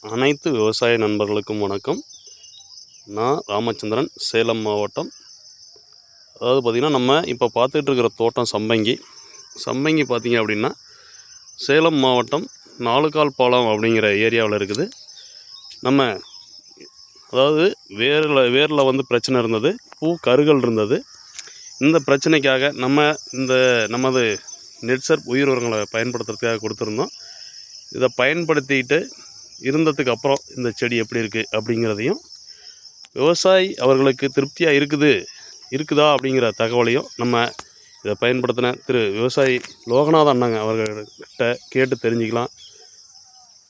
அனைத்து விவசாய நண்பர்களுக்கும் வணக்கம். நான் ராமச்சந்திரன், சேலம் மாவட்டம். அதாவது பார்த்திங்கன்னா, நம்ம இப்போ பார்த்துட்டு இருக்கிற தோட்டம் சம்பங்கி பார்த்திங்க அப்படின்னா சேலம் மாவட்டம் நாலுகால் பாலம் அப்படிங்கிற ஏரியாவில் இருக்குது. நம்ம அதாவது வேரில் வந்து பிரச்சனை இருந்தது, பூ கருகள் இருந்தது. இந்த பிரச்சனைக்காக நமது நெட்சர்ப் உயிர் உரங்களை பயன்படுத்துறதுக்காக கொடுத்துருந்தோம். இதை பயன்படுத்திட்டு இருந்ததுக்கு அப்புறம் இந்த செடி எப்படி இருக்குது அப்படிங்கிறதையும், விவசாயி அவர்களுக்கு திருப்தியாக இருக்குதா அப்படிங்கிற தகவலையும் நம்ம இதை பயன்படுத்தின விவசாயி லோகநாதன் அண்ணாங்க அவர்கள்கிட்ட கேட்டு தெரிஞ்சுக்கலாம்.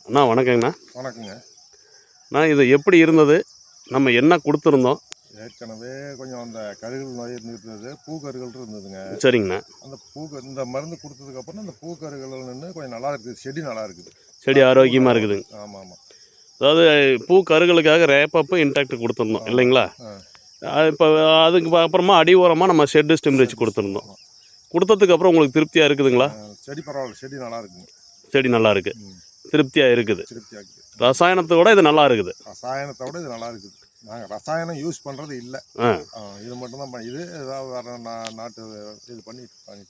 அண்ணா வணக்கங்கண்ணா. வணக்கங்க. நான் இது எப்படி இருந்தது, நம்ம என்ன கொடுத்துருந்தோம்? ஏற்கனவே கொஞ்சம் அந்த கருகள் நோய் இருந்தது, பூக்கருகள் இருந்ததுங்க. சரிங்கண்ணா. அந்த இந்த மருந்து கொடுத்ததுக்கப்புறம் அந்த பூக்கருகள் நின்று கொஞ்சம் நல்லா இருக்குது, செடி நல்லா இருக்குது, செடி ஆரோக்கியமாக இருக்குதுங்க. ஆமாம் ஆமாம். அதாவது பூ கருகளுக்காக ரேப்பப்பு இன்டாக்ட் கொடுத்துருந்தோம் இல்லைங்களா? இப்போ அதுக்கு அப்புறமா அடி ஓரமாக நம்ம ஷெட்டு ஸ்டெம் வச்சு கொடுத்துருந்தோம். கொடுத்ததுக்கு அப்புறம் உங்களுக்கு திருப்தியாக இருக்குதுங்களா? செடி பரவாயில்ல, செடி நல்லா இருக்குங்க. செடி நல்லா இருக்குது, திருப்தியாக இருக்குது. திருப்தியாக இருக்குது. ரசாயனத்தை விட இது நல்லா இருக்குது. ரசாயனத்தை விட இது நல்லா இருக்குது. நாங்கள் ரசாயனம் யூஸ் பண்ணுறது இல்லை, இது மட்டும்தான். இது ஏதாவது வேறு நாட்டு இது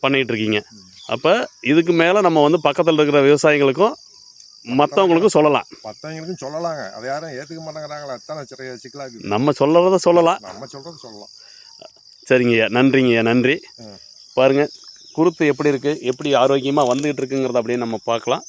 பண்ணிகிட்டு இருக்கீங்க. அப்போ இதுக்கு மேலே நம்ம வந்து பக்கத்தில் இருக்கிற விவசாயிகளுக்கும் மற்றவங்களுக்கும் சொல்லலாம். மற்றவங்களுக்கும் சொல்லலாங்க. அதை யாரும் ஏற்றுக்க மாட்டேங்கிறாங்களா? எத்தனை சிக்கலாக இருக்குது. நம்ம சொல்கிறத சொல்லலாம், நம்ம சொல்கிறது சொல்லலாம். சரிங்கய்யா, நன்றிங்கய்யா, நன்றி. பாருங்கள் குருத்து எப்படி இருக்குது, எப்படி ஆரோக்கியமாக வந்துகிட்டு இருக்குங்கிறத அப்படியே நம்ம பார்க்கலாம்.